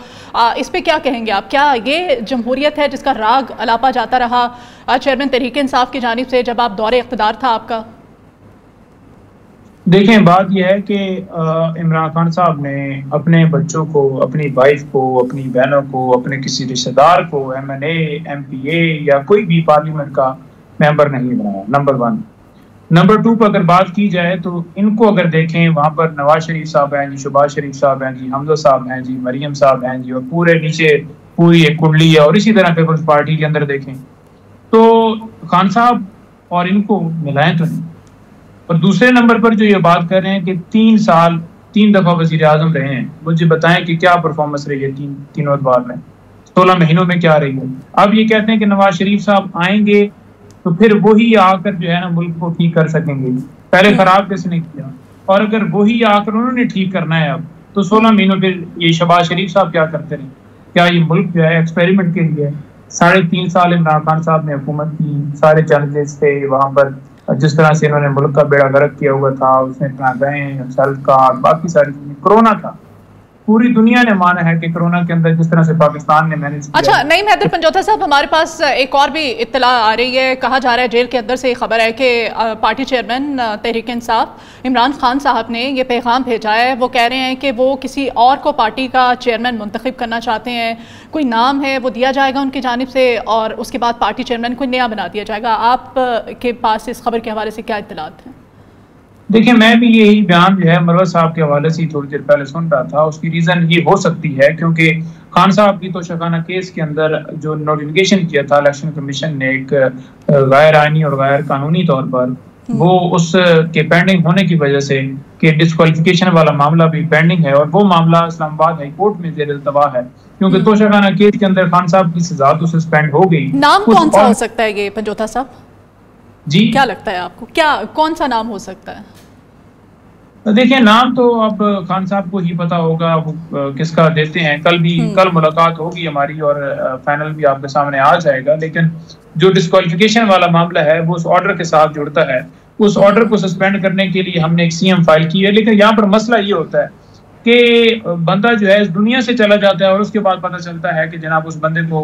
[SPEAKER 1] इस पर क्या कहेंगे आप? क्या ये जमहूरियत है जिसका राग अलापा जाता रहा चेयरमैन तहरीक इंसाफ की जानिब से जब आप दौरे इख्तिदार था आपका?
[SPEAKER 4] देखें, बात यह है कि इमरान खान साहब ने अपने बच्चों को, अपनी वाइफ को, अपनी बहनों को, अपने किसी रिश्तेदार को MNA, MPA या कोई भी पार्लियामेंट का मेंबर नहीं बनाया, नंबर 1। नंबर 2 पर अगर बात की जाए तो इनको अगर देखें, वहाँ पर नवाज शरीफ साहब हैं जी, शहबाज शरीफ साहब हैं जी, हमजा साहब हैं जी, मरियम साहब हैं जी, और पूरे नीचे पूरी एक कुंडली है। और इसी तरह पीपल्स पार्टी के अंदर देखें तो खान साहब और इनको मिलाएं तो नहीं। और दूसरे नंबर पर जो ये बात कर रहे हैं कि 3 साल 3 दफा वजीर आजम रहे हैं, मुझे बताएं कि क्या परफॉर्मेंस रही है तीनों अदवार में, 16 महीनों में क्या रही है। अब ये कहते हैं कि नवाज शरीफ साहब आएंगे तो फिर वही आकर जो है ना मुल्क को ठीक कर सकेंगे, पहले खराब किसने किया, और अगर वही आकर उन्होंने ठीक करना है अब तो 16 महीनों फिर ये शहबाज शरीफ साहब क्या करते रहे? क्या ये मुल्क जो है एक्सपेरिमेंट के लिए? 3.5 साल इमरान खान साहब ने हुकूमत की, सारे चैलेंजेस थे वहाँ पर, जिस तरह से इन्होंने मुल्क का बेड़ा गर्क किया हुआ था, उसमें इतना गए सल्ट का, बाकी सारी चीजें, कोरोना था, पूरी दुनिया ने माना है कि कोरोना के अंदर जिस तरह से पाकिस्तान ने मैनेज किया।
[SPEAKER 1] अच्छा, नईम हैदर पंजोथा साहब, हमारे पास एक और भी इत्तला आ रही है। कहा जा रहा है जेल के अंदर से खबर है कि पार्टी चेयरमैन तहरीक इंसाफ इमरान खान साहब ने ये पैगाम भेजा है। वो कह रहे हैं कि वो किसी और को पार्टी का चेयरमैन मुंतखब करना चाहते हैं। कोई नाम है वो दिया जाएगा उनकी जानिब से और उसके बाद पार्टी चेयरमैन कोई नया बना दिया जाएगा। आप के पास इस खबर के हवाले से क्या इत्तलात हैं?
[SPEAKER 4] देखिए, मैं भी यही बयान जो है मरवत साहब के हवाले से थोड़ी देर पहले सुन रहा था। उसकी रीज़न ये हो सकती है क्योंकि खान साहब की तोशाखाना केस के अंदर जो नोटिफिकेशन किया था इलेक्शन कमीशन ने एक गैर आईनी और गैर कानूनी तौर पर, वो उसके पेंडिंग होने की वजह से कि डिस्क्वालिफिकेशन वाला मामला भी पेंडिंग है और वो मामला इस्लामाबाद हाई कोर्ट में जेर इल्तवा है क्योंकि तोशाखाना केस के अंदर खान साहब की सजा तो सस्पेंड हो गई।
[SPEAKER 1] नाम कौन सा हो सकता है ये पंजोथा साहब?
[SPEAKER 4] जी,
[SPEAKER 1] क्या लगता है आपको, क्या कौन सा नाम हो सकता है?
[SPEAKER 4] देखिए, नाम तो अब खान साहब को ही पता होगा वो किसका देते हैं। कल मुलाकात होगी हमारी और फाइनल भी आपके सामने आ जाएगा। लेकिन जो डिस्क्वालिफिकेशन वाला मामला है वो उस ऑर्डर के साथ जुड़ता है। उस ऑर्डर को सस्पेंड करने के लिए हमने एक सीएम फाइल की है। लेकिन यहाँ पर मसला ये होता है कि बंदा जो है इस दुनिया से चला जाता है और उसके बाद पता चलता है कि जनाब उस बंदे को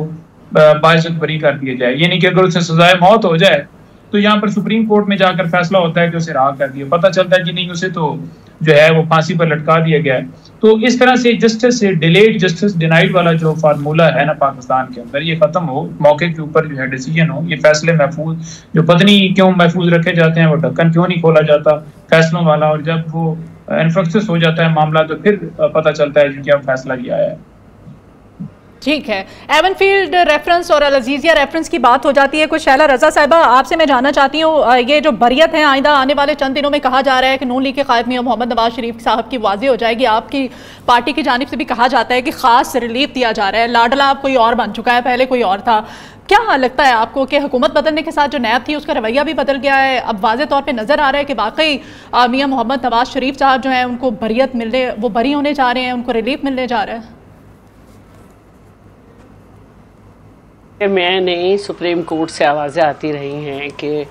[SPEAKER 4] बाइज्जत बरी कर दिया जाए, यानी कि अगर उसे सजाए मौत हो जाए तो यहाँ पर सुप्रीम कोर्ट में जाकर फैसला होता है कि उसे रहा कर दिया। पता चलता है कि नहीं, उसे तो जो है वो फांसी पर लटका दिया गया है। तो इस तरह से जस्टिस से डिलेड जस्टिस डिनाइड वाला जो फार्मूला है ना पाकिस्तान के अंदर, ये खत्म हो, मौके के ऊपर जो है डिसीजन हो, ये फैसले महफूज, जो पत्नी क्यों महफूज रखे जाते हैं, वो ढक्कन क्यों नहीं खोला जाता फैसलों वाला, और जब वो इन्फ्रक्सिस हो जाता है मामला तो फिर पता चलता है कि क्या फैसला किया है।
[SPEAKER 1] ठीक है, एवनफील्ड रेफरेंस और अल-अज़ीज़िया रेफरेंस की बात हो जाती है। कुछ शैला रजा साहिबा, आपसे मैं जानना चाहती हूँ, ये जो बरियत है आइंदा आने वाले चंद दिनों में कहा जा रहा है कि नून लीग के कायद मियां मोहम्मद नवाज शरीफ साहब की वाज़ी हो जाएगी। आपकी पार्टी की जानिब से भी कहा जाता है कि खास रिलीफ दिया जा रहा है। लाडला अब कोई और बन चुका है, पहले कोई और था। क्या लगता है आपको कि हुकूमत बदलने के साथ जो नैब थी उसका रवैया भी बदल गया है? अब वाज़े तौर पे नज़र आ रहा है कि वाकई मियां मोहम्मद नवाज शरीफ साहब जो है उनको बरियत मिलने, वो बरी होने जा रहे हैं, उनको रिलीफ मिलने जा रहा है।
[SPEAKER 3] मैंने सुप्रीम कोर्ट से आवाज़ें आती रही हैं कि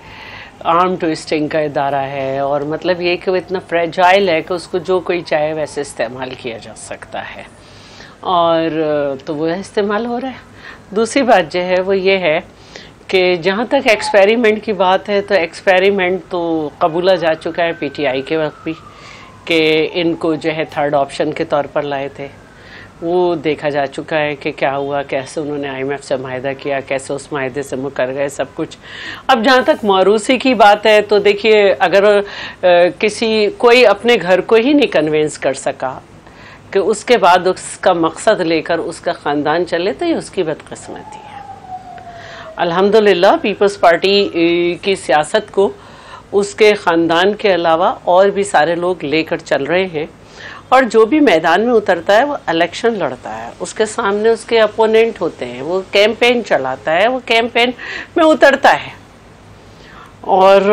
[SPEAKER 3] आर्म ट्विस्टिंग का इदारा है और मतलब ये कि वो इतना फ्रेजाइल है कि उसको जो कोई चाहे वैसे इस्तेमाल किया जा सकता है, और तो वो इस्तेमाल हो रहा है। दूसरी बात जो है वो ये है कि जहाँ तक एक्सपेरिमेंट की बात है तो एक्सपेरिमेंट तो कबूला जा चुका है पीटीआई के वक्त भी कि इनको जो है थर्ड ऑप्शन के तौर पर लाए थे। वो देखा जा चुका है कि क्या हुआ, कैसे उन्होंने IMF से माहिदा किया, कैसे उस माहिदे से मुकर गए, सब कुछ। अब जहाँ तक मौरूसी की बात है तो देखिए, अगर कोई अपने घर को ही नहीं कन्विंस कर सका कि उसके बाद उसका मकसद लेकर उसका ख़ानदान चले तो ये उसकी बदकिस्मती है। अल्हम्दुलिल्लाह पीपल्स पार्टी की सियासत को उसके ख़ानदान के अलावा और भी सारे लोग लेकर चल रहे हैं, और जो भी मैदान में उतरता है वो इलेक्शन लड़ता है, उसके सामने उसके अपोनेंट होते हैं, वो कैंपेन चलाता है, वो कैंपेन में उतरता है। और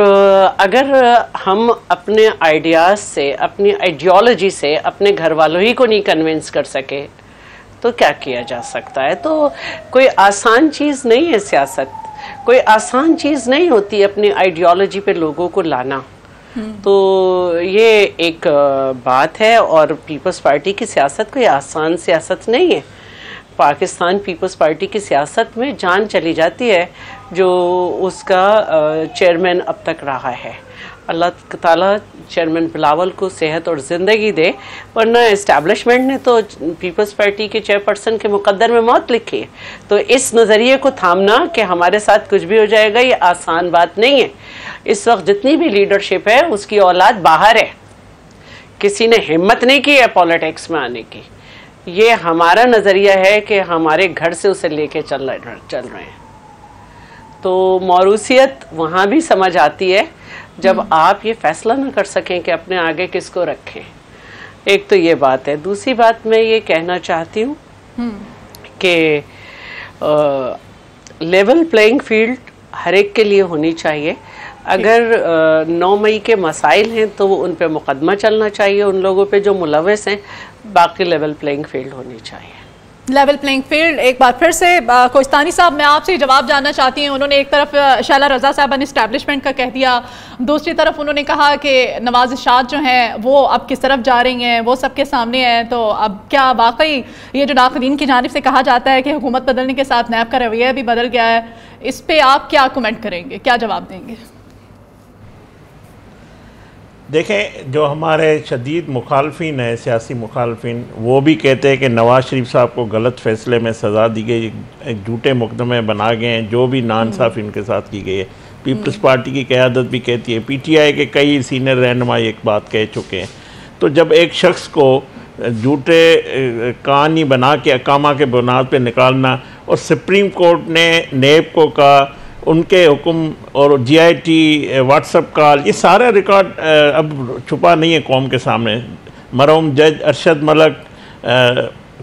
[SPEAKER 3] अगर हम अपने आइडियाज़ से, अपनी आइडियोलॉजी से अपने घर वालों ही को नहीं कन्विंस कर सके तो क्या किया जा सकता है? तो कोई आसान चीज़ नहीं है सियासत, कोई आसान चीज़ नहीं होती अपनी आइडियोलॉजी पे लोगों को लाना। तो ये एक बात है, और पीपल्स पार्टी की सियासत कोई आसान सियासत नहीं है। पाकिस्तान पीपल्स पार्टी की सियासत में जान चली जाती है जो उसका चेयरमैन अब तक रहा है। अल्लाह ताला चेयरमैन बिलावल को सेहत और ज़िंदगी दे, वरना इस्टेब्लिशमेंट ने तो पीपल्स पार्टी के चेयरपर्सन के मुकद्दर में मौत लिखी है। तो इस नज़रिए को थामना कि हमारे साथ कुछ भी हो जाएगा, ये आसान बात नहीं है। इस वक्त जितनी भी लीडरशिप है उसकी औलाद बाहर है, किसी ने हिम्मत नहीं की है पॉलिटिक्स में आने की। ये हमारा नज़रिया है कि हमारे घर से उसे लेके चल रहे हैं। तो मौरूसियत वहाँ भी समझ आती है जब आप ये फैसला ना कर सकें कि अपने आगे किसको रखें। एक तो ये बात है। दूसरी बात मैं ये कहना चाहती हूँ कि लेवल प्लेइंग फील्ड हर एक के लिए होनी चाहिए। अगर 9 मई के मसाइल हैं तो वो उन पे मुकदमा चलना चाहिए, उन लोगों पे जो मुलव्वस हैं। बाकी लेवल प्लेइंग फील्ड होनी चाहिए।
[SPEAKER 1] Level playing field. एक बार फिर से कोहिस्तानी साहब, मैं आपसे जवाब जानना चाहती हूँ। उन्होंने एक तरफ शैला रजा साहबा ने इस्टेब्लिशमेंट का कह दिया, दूसरी तरफ उन्होंने कहा कि नवाज इरशाद जो हैं वो अब किस तरफ जा रही हैं, वो सबके सामने है। तो अब क्या वाकई ये जो नाक़दीन की जानिब से कहा जाता है कि हुकूमत बदलने के साथ नैब का रवैया भी बदल गया है, इस पर आप क्या कमेंट करेंगे, क्या जवाब देंगे?
[SPEAKER 2] देखें, जो हमारे शदीद मुखालफिन हैं, सियासी मुखालफिन, वो भी कहते हैं कि नवाज़ शरीफ साहब को गलत फ़ैसले में सज़ा दी गई, एक झूठे मुकदमे बना गए हैं, जो भी नाइंसाफ़ी इनके साथ की गई है। पीपल्स पार्टी की क़यादत भी कहती है, PTI के कई सीनियर रहनुमा एक बात कह चुके हैं। तो जब एक शख्स को झूठे कहानी बना के अकामा के बुनियाद पर निकालना, और सुप्रीम कोर्ट ने नेब को कहा, उनके हुक्म और GIT व्हाट्सएप कॉल, ये सारा रिकॉर्ड अब छुपा नहीं है कौम के सामने। मरहूम जज अरशद मलक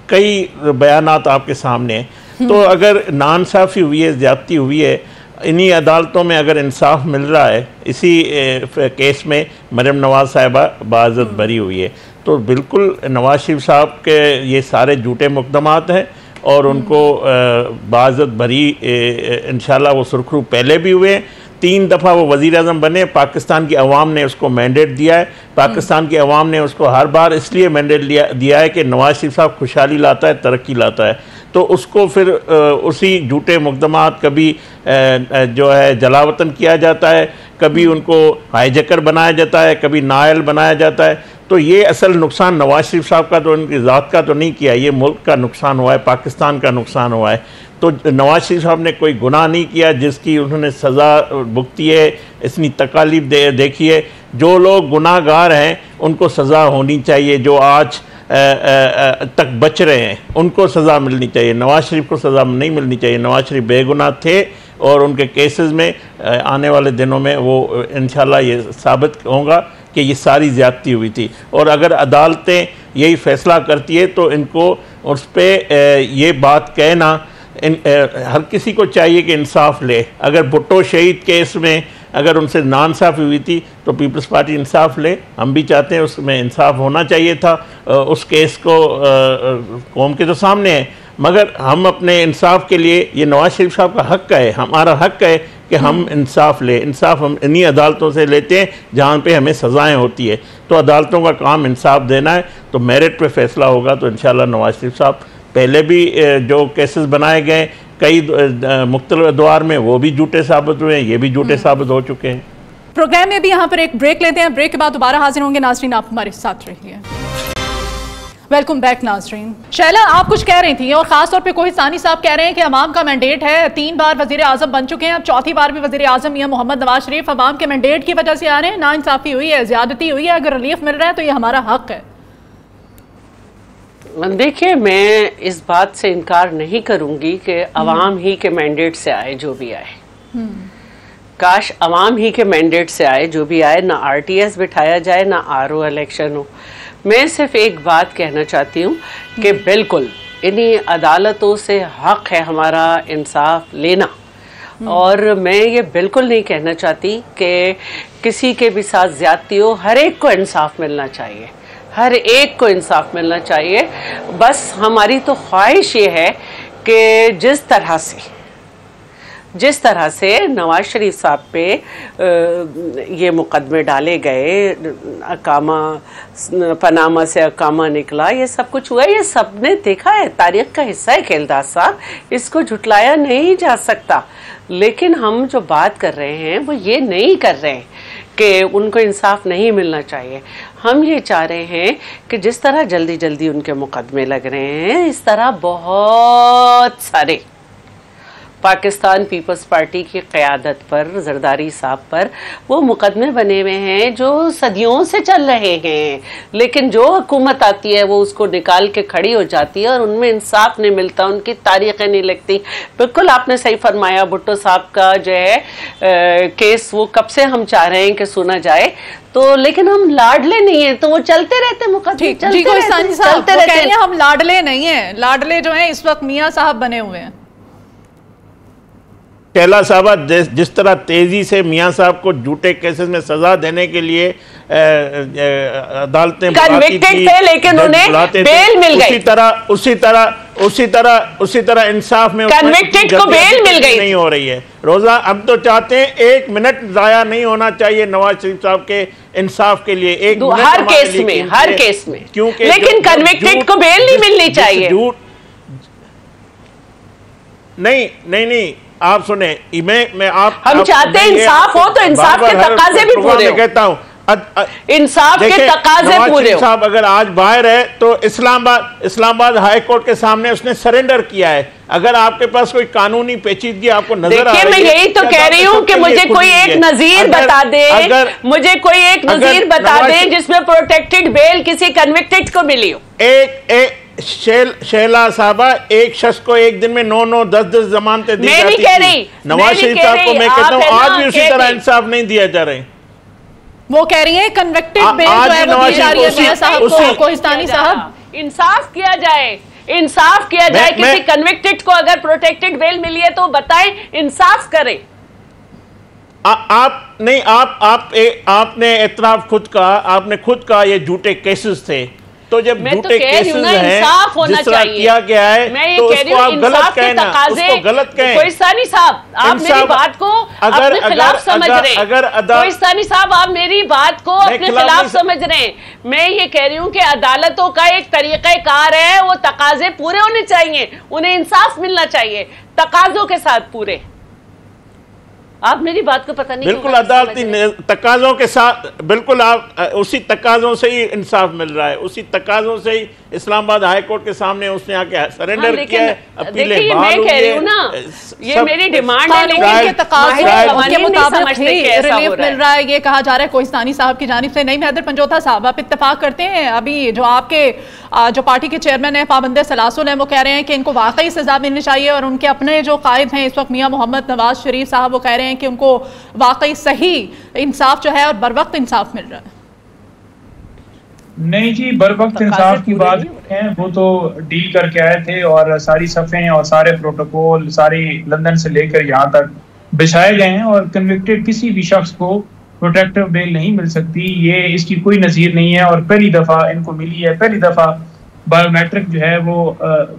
[SPEAKER 2] कई बयानात आपके सामने हैं। तो अगर नाइंसाफ़ी हुई है, ज़्यादती हुई है, इन्हीं अदालतों में अगर इंसाफ मिल रहा है, इसी केस में मरियम नवाज़ साहिबा बाइज़्ज़त बरी हुई है, तो बिल्कुल नवाज़ शरीफ साहब के ये सारे झूठे मुकदमात हैं और उनको बाइज़्ज़त भरी इंशाल्लाह वो सुरखरू पहले भी हुए। 3 दफ़ा वो वज़ीर आज़म बने, पाकिस्तान की अवाम ने उसको मैंडेट दिया है। पाकिस्तान की अवाम ने उसको हर बार इसलिए मैंडेट दिया है कि नवाज़ शरीफ साहब खुशहाली लाता है, तरक्की लाता है। तो उसको फिर उसी झूठे मुकदमात, कभी जो है जलावतन किया जाता है, कभी उनको हाईजैकर बनाया जाता है, कभी नायल बनाया जाता है। तो ये असल नुकसान नवाज़ शरीफ साहब का तो उनकी ज़ात का तो नहीं किया, ये मुल्क का नुकसान हुआ है, पाकिस्तान का नुकसान हुआ है। तो नवाज़ शरीफ साहब ने कोई गुनाह नहीं किया जिसकी उन्होंने सज़ा भुगती है, इतनी तकालीफ देखी है। जो लोग गुनाहगार हैं उनको सज़ा होनी चाहिए, जो आज तक बच रहे हैं उनको सज़ा मिलनी चाहिए। नवाज़ शरीफ को सज़ा नहीं मिलनी चाहिए। नवाज़ शरीफ बेगुनाह थे और उनके केसेस में आने वाले दिनों में वो इंशाल्लाह ये साबित होगा कि ये सारी ज़्यादती हुई थी। और अगर अदालतें यही फ़ैसला करती है तो इनको उस पर ये बात कहना, हर किसी को चाहिए कि इंसाफ ले। अगर भुट्टो शहीद केस में अगर उनसे नाइंसाफ़ी हुई थी तो पीपल्स पार्टी इंसाफ ले, हम भी चाहते हैं उसमें इंसाफ होना चाहिए था। उस केस को कौम के तो सामने है, मगर हम अपने इंसाफ के लिए, ये नवाज़ शरीफ साहब का हक़ है, हमारा हक़ है कि हम इंसाफ ले। इंसाफ हम इन्हीं अदालतों से लेते हैं जहाँ पे हमें सज़ाएं होती है। तो अदालतों का काम इंसाफ देना है, तो मेरिट पे फ़ैसला होगा। तो इंशाल्लाह नवाज़ शरीफ साहब पहले भी जो केसेस बनाए गए कई मुख्तलिफ अदवार में, वो भी झूठे साबित हुए हैं, ये भी झूठे साबित हो चुके हैं।
[SPEAKER 1] प्रोग्राम में भी यहाँ पर एक ब्रेक लेते हैं, ब्रेक के बाद दोबारा हाजिर होंगे। नाज़रीन, आप हमारे साथ रहिए। वेलकम बैक नाज़रीन। शैला, आप कुछ कह रही थी और ख़ास तौर पे कोहिस्तानी साहब कह रहे हैं कि अवाम का मैंडेट है, 3 बार वज़ीर आज़म बन चुके हैं, अब 4थी बार भी वज़ीर आज़म मियां मोहम्मद नवाज शरीफ अवाम के मैंडेट की वजह से आ रहे हैं। नाइंसाफ़ी हुई है, ज़्यादती हुई है, अगर रिलीफ मिल रहा है तो ये हमारा हक़ है।
[SPEAKER 3] देखिए, मैं इस बात से इनकार नहीं करूंगी कि अवाम ही के मैंडेट से आए जो भी आए। काश अवाम ही के मैंडेट से आए जो भी आए, ना RTS बिठाया जाए, ना RO इलेक्शन हो। मैं सिर्फ एक बात कहना चाहती हूँ कि बिल्कुल इन्हीं अदालतों से हक़ है हमारा इंसाफ लेना, और मैं ये बिल्कुल नहीं कहना चाहती कि किसी के भी साथ ज़्यादती हो। हर एक को इंसाफ मिलना चाहिए, हर एक को इंसाफ मिलना चाहिए। बस हमारी तो ख्वाहिश ये है कि जिस तरह से नवाज शरीफ साहब पे ये मुकदमे डाले गए, अकामा पनामा से अकामा निकला, ये सब कुछ हुआ, ये सब ने देखा है, तारीख का हिस्सा है खेलदार साहब, इसको झुटलाया नहीं जा सकता। लेकिन हम जो बात कर रहे हैं वो ये नहीं कर रहे हैं कि उनको इंसाफ नहीं मिलना चाहिए। हम ये चाह रहे हैं कि जिस तरह जल्दी जल्दी उनके मुकदमे लग रहे हैं, इस तरह बहुत सारे पाकिस्तान पीपल्स पार्टी की क़यादत पर, जरदारी साहब पर वो मुकदमे बने हुए हैं जो सदियों से चल रहे हैं। लेकिन जो हुकूमत आती है वो उसको निकाल के खड़ी हो जाती है और उनमें इंसाफ नहीं मिलता, उनकी तारीखें नहीं लिखती। बिल्कुल आपने सही फरमाया, भुट्टो साहब का जो है केस वो कब से हम चाह रहे हैं कि सुना जाए, तो लेकिन हम लाडले नहीं हैं, तो वो चलते रहते मुकदमे, चलते रहते हैं।
[SPEAKER 1] हम लाडले नहीं हैं, लाडले जो हैं इस वक्त मियाँ साहब बने हुए हैं।
[SPEAKER 2] शैला साहबा, जिस तरह तेज़ी से मियाँ साहब को झूठे केसेस में सज़ा देने के लिए अदालतें
[SPEAKER 3] कन्विक्टेड थे लेकिन उन्हें बेल मिल गई,
[SPEAKER 2] उसी तरह उसी तरह इंसाफ में
[SPEAKER 3] कन्विक्टेड को बेल मिल गई
[SPEAKER 2] नहीं हो रही है। रोजा अब तो चाहते हैं 1 मिनट जाया नहीं होना चाहिए नवाज शरीफ साहब के इंसाफ के लिए,
[SPEAKER 3] हर केस में क्योंकि लेकिन कन्विक्टेड को बेल नहीं मिलनी चाहिए।
[SPEAKER 2] नहीं आप सुने,
[SPEAKER 3] हम चाहते हैं इंसाफ हो तो इंसाफ के तकाजे भी पूरे हो।
[SPEAKER 2] कहता हूँ
[SPEAKER 3] इंसाफ के तकाजे पूरे हो।
[SPEAKER 2] साहब अगर आज बाहर है तो इस्लामाबाद हाई कोर्ट के सामने उसने सरेंडर किया है। अगर आपके पास कोई कानूनी पेचीदगी आपको नजर आ रही है,
[SPEAKER 3] मैं यही तो कह रही हूँ कि मुझे कोई एक नजीर बता दे, मुझे कोई एक नजीर बता दे जिसमें प्रोटेक्टेड बेल किसी कन्विक्टेड को मिली हो।
[SPEAKER 2] शैला साहबा, एक शख्स को एक दिन में 9-9, 10-10 जमानतें दी जाती थी। नवाज शरीफ साहब को मैं कहता हूँ आज भी उसी तरह इंसाफ नहीं दिया जा रहे।
[SPEAKER 1] वो कह रही है कन्विक्टेड बेल जो है वो दी जा रही है साहब को, कोहिस्तानी साहब।
[SPEAKER 3] इंसाफ किया जाए किसी कन्विक्टेड को अगर प्रोटेक्टेड बेल मिली है तो बताएं, इंसाफ करें।
[SPEAKER 2] आपने एतराफ खुद कहा ये झूठे केसेस थे, तो जब झूठे केसेस हैं जिस तरह किया गया है तो उसको आप गलत कहना, उसको गलत कहें।
[SPEAKER 3] कोहिस्तानी साहब आप मेरी बात को अपने खिलाफ समझ रहे हैं। कोहिस्तानी साहब आप मेरी बात को अपने खिलाफ समझ रहे हैं। मैं ये कह रही हूँ कि अदालतों का एक तरीक़ाकार है, वो तकाजे पूरे होने चाहिए, उन्हें इंसाफ मिलना चाहिए तकाजों के साथ पूरे। आप मेरी बात को पता नहीं,
[SPEAKER 2] बिल्कुल अदालती तकाजों के साथ, बिल्कुल आप उसी तकाजों से ही इंसाफ मिल रहा है, उसी तकाजों से ही इस्लामाबाद हाई कोर्ट के सामने उसने आके सरेंडर किया है। अपीलें बहाल हुई है ना,
[SPEAKER 3] ये मेरी डिमांड है,
[SPEAKER 1] लेकिन उसके मुताबिक रिलीफ मिल रहा है। ये कहा जा रहा है कोहिस्तानी साहब की जानिब से। नहीं हैदर पंजोता साहब, आप इत्तेफाक करते हैं अभी जो आपके जो पार्टी के चेयरमैन है पाबंद सलासुल है, वो कह रहे हैं कि इनको वाकई सजा मिलनी चाहिए, और उनके अपने जो कायद हैं इस वक्त मियां मोहम्मद नवाज शरीफ साहब, वो कह रहे हैं कि उनको वाकई सही इंसाफ जो है और बर वक्त इंसाफ मिल रहा है।
[SPEAKER 4] नहीं जी, बर वक्त इंसाफ की बात है, वो तो डील करके आए थे और सारी सफ़ें और सारे प्रोटोकॉल सारी लंदन से लेकर यहाँ तक बिछाए गए हैं, और कन्विक्टेड किसी भी शख्स को प्रोटेक्टिव बेल नहीं मिल सकती, ये इसकी कोई नज़ीर नहीं है। और पहली दफ़ा इनको मिली है, पहली दफ़ा बायोमेट्रिक जो है वो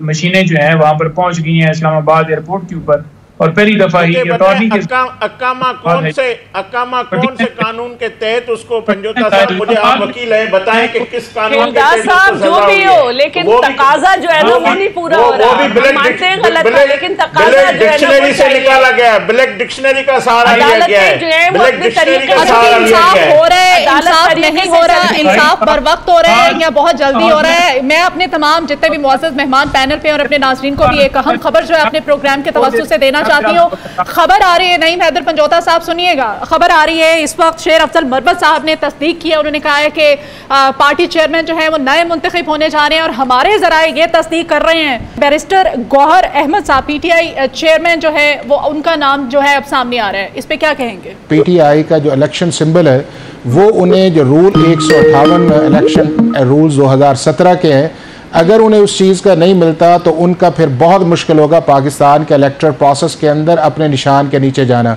[SPEAKER 4] मशीनें जो है वहाँ पर पहुँच गई हैं इस्लामाबाद एयरपोर्ट के ऊपर, और पहली दफा ही अटॉर्नी के
[SPEAKER 2] अकामा कौन से कानून के तहत उसको पंजोता साहब, मुझे आप वकील हैं, बताएं कि किस कानून के तहत
[SPEAKER 3] साहब जो भी हो, लेकिन तकाजा जो है वो नहीं पूरा हो रहा है। मानते हैं गलत है, लेकिन तकाजा जो है
[SPEAKER 2] डिक्शनरी से निकाला गया, ब्लैक डिक्शनरी का सहारा लिया गया है, ब्लैक डिक्शनरी का सहारा लिया गया है।
[SPEAKER 1] हो रहा है, इंसाफ नहीं हो रहा, इंसाफ बर वक्त हो रहा है या बहुत जल्दी हो रहा है। मैं अपने तमाम जितने भी मुअज़्ज़ज़ मेहमान पैनल पे और अपने नाज़रीन को भी एक अहम खबर जो है अपने प्रोग्राम के तवज्जुह से देना चाहती हूँ। खबर आ रही है, नहीं हैदर पंजोता साहब सुनिएगा, खबर आ रही है इस वक्त शेर अफजल मरवत साहब ने तस्दीक किया, उन्होंने कहा है कि पार्टी चेयरमैन जो है वो नए मुंतखब होने जा रहे हैं, और हमारे जराए ये तस्दीक कर रहे हैं बैरिस्टर गौहर अहमद साहब PTI चेयरमैन जो है वो उनका नाम जो है अब सामने आ रहा है। इस पे क्या कहेंगे?
[SPEAKER 5] PTI का जो इलेक्शन सिंबल है वो उन्हें जो रूल 158 इलेक्शन रूल्स 2017 के हैं, अगर उन्हें उस चीज़ का नहीं मिलता तो उनका फिर बहुत मुश्किल होगा पाकिस्तान के इलेक्टोरल प्रोसेस के अंदर अपने निशान के नीचे जाना।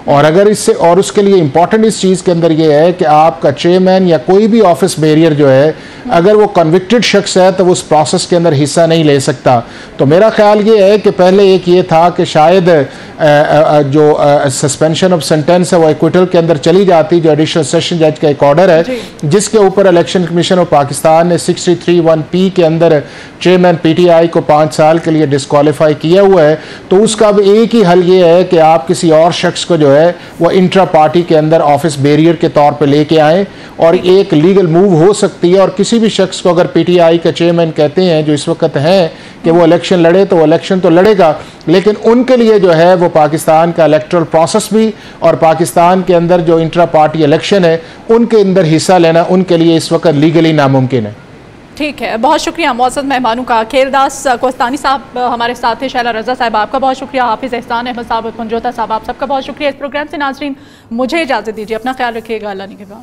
[SPEAKER 5] और अगर इससे, और उसके लिए इम्पॉर्टेंट इस चीज़ के अंदर ये है कि आपका चेयरमैन या कोई भी ऑफिस बैरियर जो है, अगर वो कन्विक्टेड शख्स है तो वो उस प्रोसेस के अंदर हिस्सा नहीं ले सकता। तो मेरा ख्याल ये है कि पहले एक ये था कि शायद जो सस्पेंशन ऑफ सेंटेंस है वो एक्विटल के अंदर चली जाती, जो एडिशनल सेशन जज का एक ऑर्डर है जिसके ऊपर इलेक्शन कमीशन ऑफ पाकिस्तान ने 63(1)P के अंदर चेयरमैन PTI को 5 साल के लिए डिस्क्वालीफाई किया हुआ है। तो उसका अब एक ही हल ये है कि आप किसी और शख्स को जो है वो इंट्रा पार्टी के अंदर ऑफिस बैरियर के तौर पे लेके आए, और एक लीगल मूव हो सकती है। और किसी भी शख्स को अगर PTI का चेयरमैन कहते हैं जो इस वक्त हैं कि वो इलेक्शन लड़े, तो वो इलेक्शन तो लड़ेगा, लेकिन उनके लिए जो है वो पाकिस्तान का इलेक्टोरल प्रोसेस भी और पाकिस्तान के अंदर जो इंट्रा पार्टी इलेक्शन है उनके अंदर हिस्सा लेना उनके लिए इस वक्त लीगली नामुमकिन है।
[SPEAKER 1] ठीक है, बहुत शुक्रिया मुअज़्ज़ज़ मेहमानों का। खेरदास कोहिस्तानी साहब हमारे साथ थे, शैला रज़ा साहब आपका बहुत शुक्रिया, हाफिज़ एहसान अहमद साहब, पंजोता साहब आप सबका बहुत शुक्रिया। इस प्रोग्राम से नाज़रीन मुझे इजाज़त दीजिए, अपना ख्याल रखिएगा, अल्लाह निगहबान।